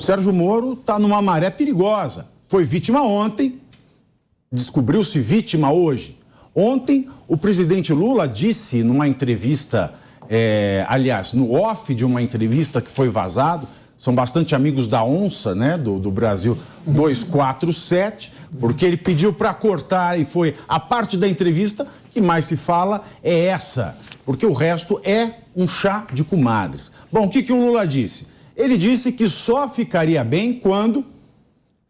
Sérgio Moro está numa maré perigosa. Foi vítima ontem, descobriu-se vítima hoje. Ontem, o presidente Lula disse numa entrevista, aliás, no off de uma entrevista que foi vazado, são bastante amigos da onça, né, do Brasil 247, porque ele pediu para cortar e foi a parte da entrevista que mais se fala é essa, porque o resto é um chá de comadres. Bom, o que o Lula disse? Ele disse que só ficaria bem quando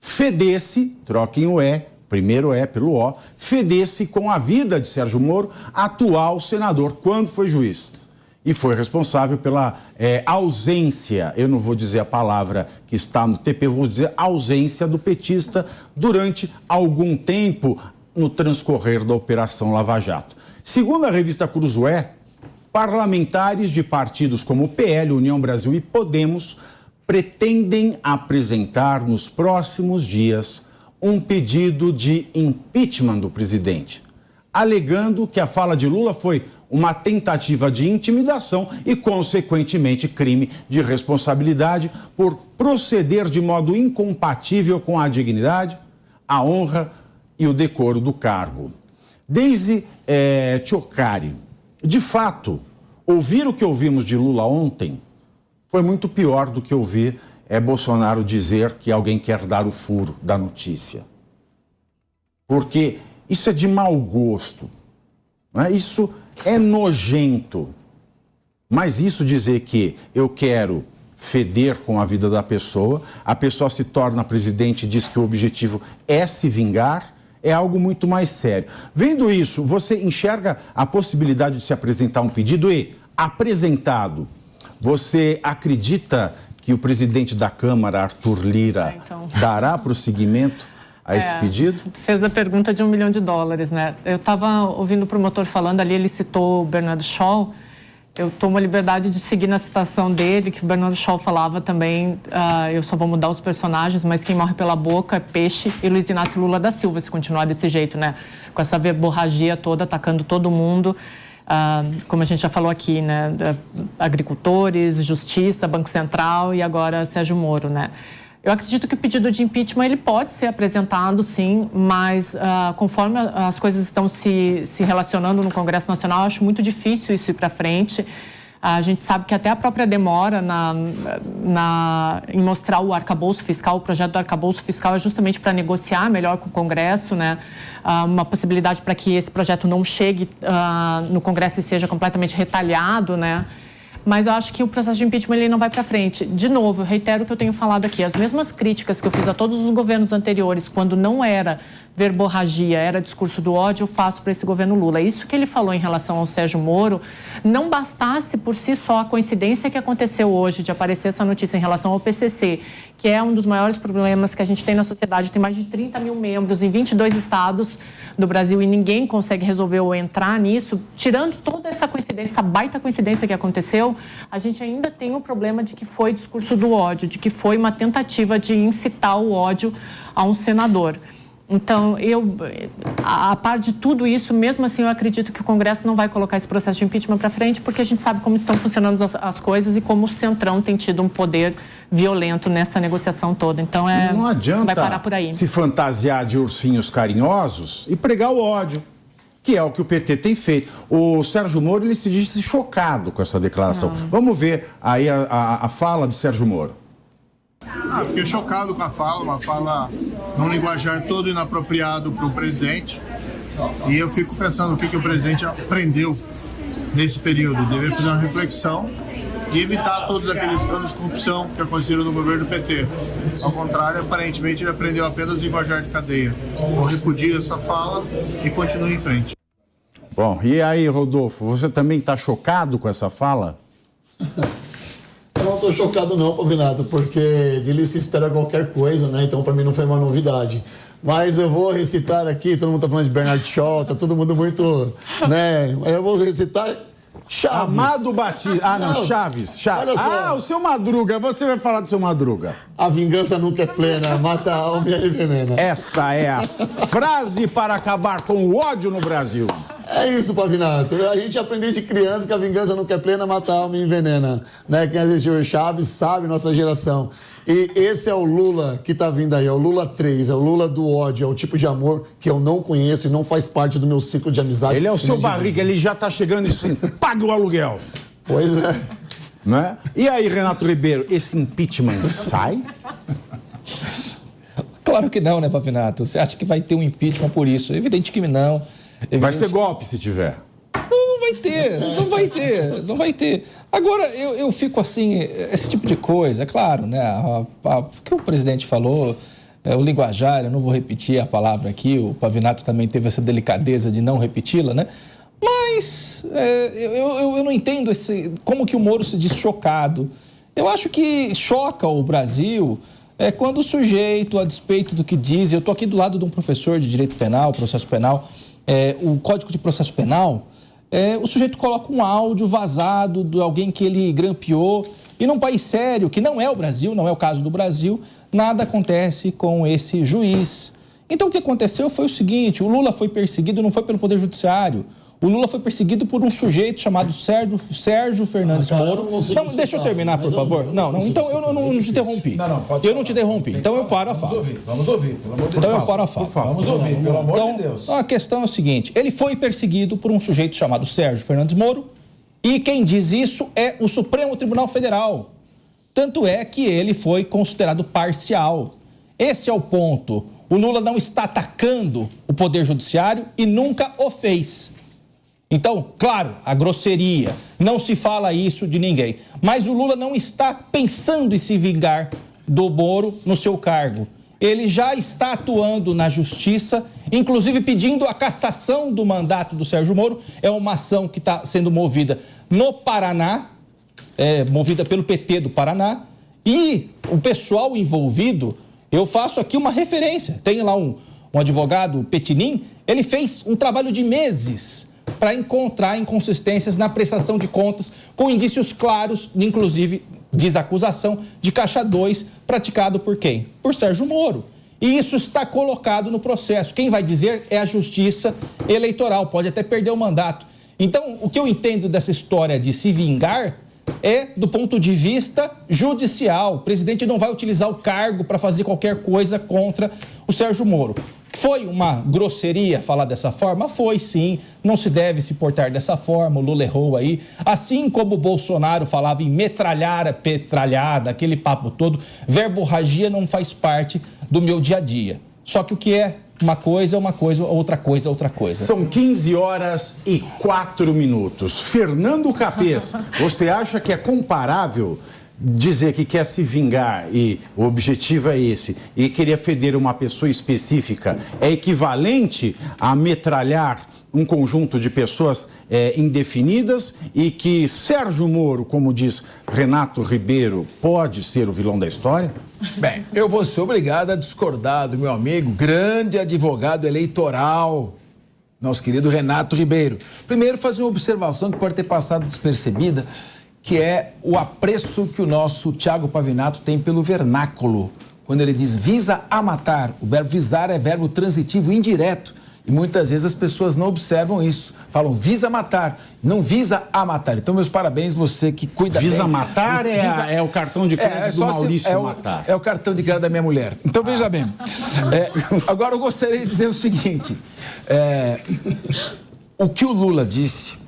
fedesse, troquem o E, primeiro E pelo O, fedesse com a vida de Sérgio Moro, atual senador, quando foi juiz. E foi responsável pela ausência, eu não vou dizer a palavra que está no TP, vou dizer ausência do petista durante algum tempo no transcorrer da Operação Lava Jato. Segundo a revista Cruzoé, parlamentares de partidos como PL, União Brasil e Podemos pretendem apresentar nos próximos dias um pedido de impeachment do presidente, alegando que a fala de Lula foi uma tentativa de intimidação e, consequentemente, crime de responsabilidade por proceder de modo incompatível com a dignidade, a honra e o decoro do cargo. Deise Tchocari, de fato, ouvir o que ouvimos de Lula ontem foi muito pior do que ouvir Bolsonaro dizer que alguém quer dar o furo da notícia. Porque isso é de mau gosto, não é? Isso é nojento. Mas isso dizer que eu quero feder com a vida da pessoa, a pessoa se torna presidente e diz que o objetivo é se vingar, é algo muito mais sério. Vendo isso, você enxerga a possibilidade de se apresentar um pedido e, apresentado, você acredita que o presidente da Câmara, Arthur Lira, dará prosseguimento a esse pedido? Fez a pergunta de $1 milhão, né? Eu estava ouvindo o promotor falando ali, ele citou o Bernardo Scholl. Eu tomo a liberdade de seguir na citação dele, que o Bernardo Scholl falava também, eu só vou mudar os personagens, mas quem morre pela boca é peixe, e Luiz Inácio Lula da Silva, se continuar desse jeito, né? Com essa verborragia toda, atacando todo mundo. Como a gente já falou aqui, né? Agricultores, Justiça, Banco Central e agora Sérgio Moro, né? Eu acredito que o pedido de impeachment ele pode ser apresentado, sim, mas conforme as coisas estão se relacionando no Congresso Nacional, eu acho muito difícil isso ir para frente. A gente sabe que até a própria demora em mostrar o arcabouço fiscal, o projeto do arcabouço fiscal é justamente para negociar melhor com o Congresso, né? Uma possibilidade para que esse projeto não chegue no Congresso e seja completamente retalhado, né? Mas eu acho que o processo de impeachment ele não vai para frente. De novo, eu reitero o que eu tenho falado aqui. As mesmas críticas que eu fiz a todos os governos anteriores, quando não era verborragia, era discurso do ódio, eu faço para esse governo Lula. Isso que ele falou em relação ao Sérgio Moro, não bastasse por si só a coincidência que aconteceu hoje de aparecer essa notícia em relação ao PCC, que é um dos maiores problemas que a gente tem na sociedade. Tem mais de 30 mil membros em 22 estados do Brasil e ninguém consegue resolver ou entrar nisso. Tirando toda essa coincidência, essa baita coincidência que aconteceu, a gente ainda tem o problema de que foi discurso do ódio, de que foi uma tentativa de incitar o ódio a um senador. Então, a par de tudo isso, mesmo assim, eu acredito que o Congresso não vai colocar esse processo de impeachment para frente, porque a gente sabe como estão funcionando as coisas e como o Centrão tem tido um poder violento nessa negociação toda. Então, não adianta vai parar por aí. Se fantasiar de ursinhos carinhosos e pregar o ódio, que é o que o PT tem feito. O Sérgio Moro, ele se disse chocado com essa declaração. Vamos ver aí a fala de Sérgio Moro. Fiquei chocado com a fala, uma fala num linguajar todo inapropriado para o presidente. E eu fico pensando o que o presidente aprendeu nesse período. Deveria fazer uma reflexão e evitar todos aqueles escândalos de corrupção que aconteceram no governo do PT. Ao contrário, aparentemente ele aprendeu apenas linguajar de cadeia. Eu repudio essa fala e continuo em frente. Bom, e aí, Rodolfo, você também está chocado com essa fala? Eu não estou chocado não, Pavinato, porque dele se espera qualquer coisa, né? Então, para mim, não foi uma novidade. Mas eu vou recitar aqui, todo mundo está falando de Bernardo Scholl, tá todo mundo muito, né? Eu vou recitar Chaves. Amado Batista. Não, Chaves. Olha só. O seu Madruga, você vai falar do seu Madruga. A vingança nunca é plena, mata a alma e envenena. Esta é a frase para acabar com o ódio no Brasil. É isso, Pavinato. A gente aprendeu de criança que a vingança não quer plena, mata a alma e envenena. Né? Quem assistiu o Chaves sabe, nossa geração. E esse é o Lula que tá vindo aí, é o Lula 3, é o Lula do ódio, é o tipo de amor que eu não conheço e não faz parte do meu ciclo de amizade. Ele é o seu barriga, ele já tá chegando e assim, paga o aluguel. Pois é. Né? E aí, Renato Ribeiro, esse impeachment sai? Claro que não, né, Pavinato? Você acha que vai ter um impeachment por isso? Evidente que não. Vai ser golpe se tiver. Não vai ter, não vai ter, não vai ter. Agora, eu fico assim, esse tipo de coisa, é claro, né? O que o presidente falou, o linguajar, eu não vou repetir a palavra aqui, o Pavinato também teve essa delicadeza de não repeti-la, né? Mas eu não entendo como que o Moro se diz chocado. Eu acho que choca o Brasil quando o sujeito, a despeito do que diz, eu estou aqui do lado de um professor de direito penal, processo penal, o Código de Processo Penal, o sujeito coloca um áudio vazado de alguém que ele grampeou, e num país sério, que não é o Brasil, não é o caso do Brasil, nada acontece com esse juiz. Então o que aconteceu foi o seguinte, o Lula foi perseguido não foi pelo Poder Judiciário, o Lula foi perseguido por um sujeito chamado Sérgio Fernandes Moro. Não, deixa eu terminar, por favor. Não, então eu não te interrompi. Eu não te interrompi, então eu paro a fala. Vamos ouvir, pelo amor de Deus. Então eu paro a fala. Vamos ouvir, pelo amor de Deus. A questão é o seguinte, ele foi perseguido por um sujeito chamado Sérgio Fernandes Moro, e quem diz isso é o Supremo Tribunal Federal. Tanto é que ele foi considerado parcial. Esse é o ponto. O Lula não está atacando o Poder Judiciário e nunca o fez. Então, claro, a grosseria, não se fala isso de ninguém. Mas o Lula não está pensando em se vingar do Moro no seu cargo. Ele já está atuando na justiça, inclusive pedindo a cassação do mandato do Sérgio Moro. É uma ação que está sendo movida no Paraná, movida pelo PT do Paraná. E o pessoal envolvido, eu faço aqui uma referência. Tem lá um advogado, Petinim, ele fez um trabalho de meses para encontrar inconsistências na prestação de contas, com indícios claros, inclusive, diz a acusação, de caixa 2, praticado por quem? Por Sérgio Moro. E isso está colocado no processo. Quem vai dizer é a Justiça Eleitoral, pode até perder o mandato. Então, o que eu entendo dessa história de se vingar é do ponto de vista judicial. O presidente não vai utilizar o cargo para fazer qualquer coisa contra o Sérgio Moro. Foi uma grosseria falar dessa forma? Foi, sim. Não se deve se portar dessa forma. O Lula errou aí. Assim como o Bolsonaro falava em metralhar a petralhada, aquele papo todo, verborragia não faz parte do meu dia a dia. Só que o que é uma coisa é uma coisa, outra coisa é outra coisa. São 15h04. Fernando Capês, você acha que é comparável dizer que quer se vingar e o objetivo é esse e queria feder uma pessoa específica é equivalente a metralhar um conjunto de pessoas indefinidas e que Sérgio Moro, como diz Renato Ribeiro, pode ser o vilão da história? Bem, eu vou ser obrigado a discordar do meu amigo, grande advogado eleitoral, nosso querido Renato Ribeiro. Primeiro, fazer uma observação que pode ter passado despercebida, que é o apreço que o nosso Thiago Pavinato tem pelo vernáculo. Quando ele diz visa a matar, o verbo visar é verbo transitivo indireto. E muitas vezes as pessoas não observam isso. Falam visa matar, não visa a matar. Então, meus parabéns, você que cuida bem. Visa matar é o cartão de crédito do Maurício Matar. É o cartão de crédito da minha mulher. Então, veja bem. Agora, eu gostaria de dizer o seguinte. O que o Lula disse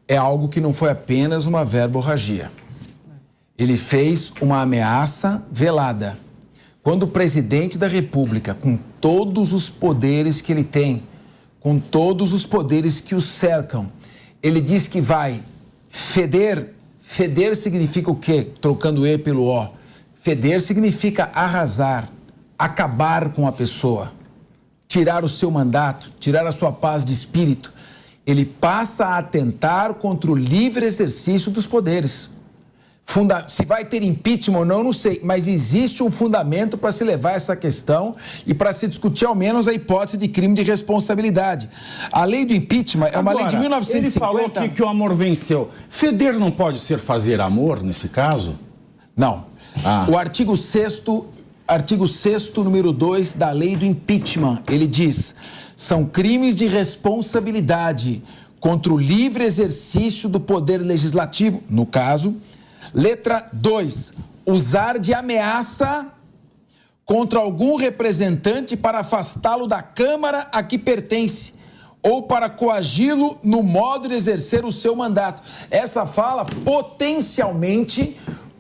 é algo que não foi apenas uma verborragia. Ele fez uma ameaça velada. Quando o presidente da República, com todos os poderes que ele tem, com todos os poderes que o cercam, ele diz que vai feder. Feder significa o quê? Trocando E pelo O. Feder significa arrasar, acabar com a pessoa, tirar o seu mandato, tirar a sua paz de espírito. Ele passa a atentar contra o livre exercício dos poderes. Se vai ter impeachment ou não, não sei, mas existe um fundamento para se levar essa questão e para se discutir ao menos a hipótese de crime de responsabilidade. A lei do impeachment é uma lei de 1950... Ele falou que o amor venceu. Feder não pode ser fazer amor nesse caso? Não. O artigo 6º artigo 6º, número 2 da lei do impeachment. Ele diz: são crimes de responsabilidade contra o livre exercício do poder legislativo, no caso. Letra 2, usar de ameaça contra algum representante para afastá-lo da Câmara a que pertence ou para coagi-lo no modo de exercer o seu mandato. Essa fala potencialmente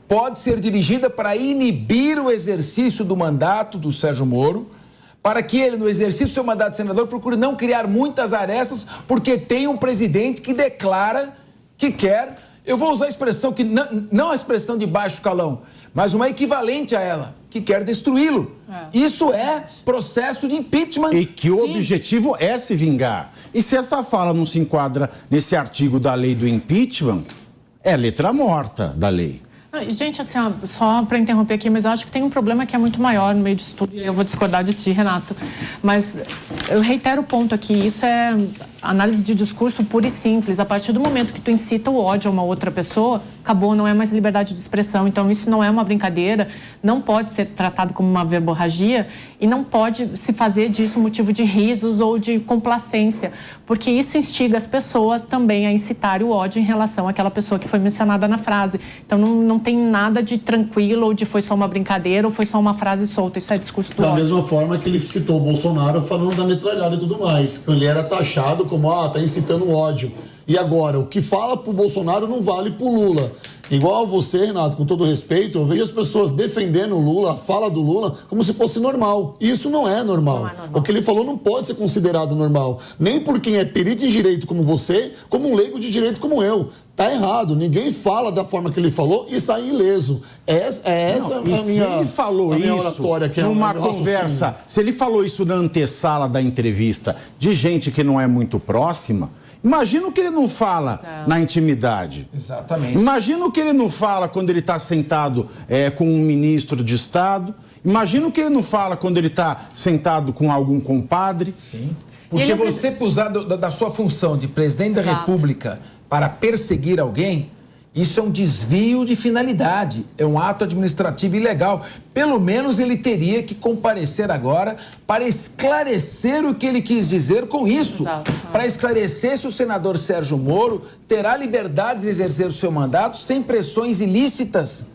pode ser dirigida para inibir o exercício do mandato do Sérgio Moro, para que ele, no exercício do seu mandato de senador, procure não criar muitas arestas, porque tem um presidente que declara que quer, eu vou usar a expressão, que não a expressão de baixo calão, mas uma equivalente a ela, que quer destruí-lo. Isso é processo de impeachment. E que o objetivo é se vingar. E se essa fala não se enquadra nesse artigo da lei do impeachment, é letra morta da lei. Gente, assim, só para interromper aqui, mas eu acho que tem um problema que é muito maior no meio disso tudo, e eu vou discordar de ti, Renato, mas eu reitero o ponto aqui, isso é análise de discurso pura e simples. A partir do momento que tu incita o ódio a uma outra pessoa, acabou, não é mais liberdade de expressão. Então, isso não é uma brincadeira, não pode ser tratado como uma verborragia e não pode se fazer disso motivo de risos ou de complacência, porque isso instiga as pessoas também a incitar o ódio em relação àquela pessoa que foi mencionada na frase. Então, não tem nada de tranquilo ou de foi só uma brincadeira ou foi só uma frase solta. Isso é discurso do ódio. Da mesma forma que ele citou o Bolsonaro falando da metralhada e tudo mais. Ele era taxado como, tá incitando ódio. E agora, o que fala pro Bolsonaro não vale pro Lula. Igual a você, Renato, com todo respeito, eu vejo as pessoas defendendo o Lula, a fala do Lula, como se fosse normal. E isso não é normal. Não é normal. O que ele falou não pode ser considerado normal. Nem por quem é perito em direito como você, como um leigo de direito como eu. Tá errado. Ninguém fala da forma que ele falou e sai ileso. Essa é a minha, se ele falou isso oratória, que numa conversa, se ele falou isso na antessala da entrevista de gente que não é muito próxima, imagina o que ele não fala na intimidade. Exatamente. Imagina o que ele não fala quando ele está sentado com um ministro de Estado. Imagina o que ele não fala quando ele está sentado com algum compadre. Sim. Porque você usar da sua função de presidente da República para perseguir alguém, isso é um desvio de finalidade, é um ato administrativo ilegal. Pelo menos ele teria que comparecer agora para esclarecer o que ele quis dizer com isso. Para esclarecer se o senador Sérgio Moro terá liberdade de exercer o seu mandato sem pressões ilícitas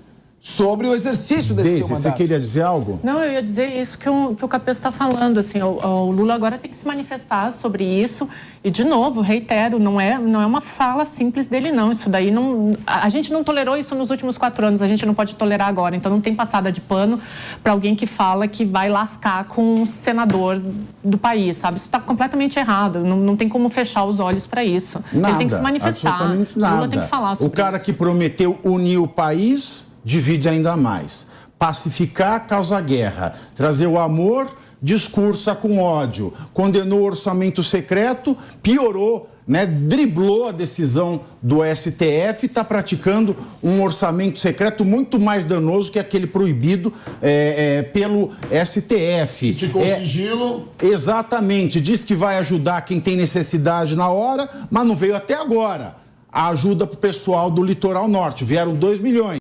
sobre o exercício desse seu mandato. Você queria dizer algo? Não, eu ia dizer isso que o Capês está falando. Assim, o Lula agora tem que se manifestar sobre isso. E, de novo, reitero, não é uma fala simples dele, não. Isso daí não... A gente não tolerou isso nos últimos 4 anos, a gente não pode tolerar agora. Então, não tem passada de pano para alguém que fala que vai lascar com um senador do país, sabe? Isso está completamente errado. Não tem como fechar os olhos para isso. Nada, ele tem que se manifestar. Absolutamente nada. O Lula tem que falar sobre o cara isso. que prometeu unir o país divide ainda mais. Pacificar causa guerra. Trazer o amor discursa com ódio. Condenou o orçamento secreto, piorou, né? Driblou a decisão do STF e está praticando um orçamento secreto muito mais danoso que aquele proibido pelo STF. Ficou sigilo. Exatamente. Diz que vai ajudar quem tem necessidade na hora, mas não veio até agora a ajuda para o pessoal do Litoral Norte. Vieram 2 milhões.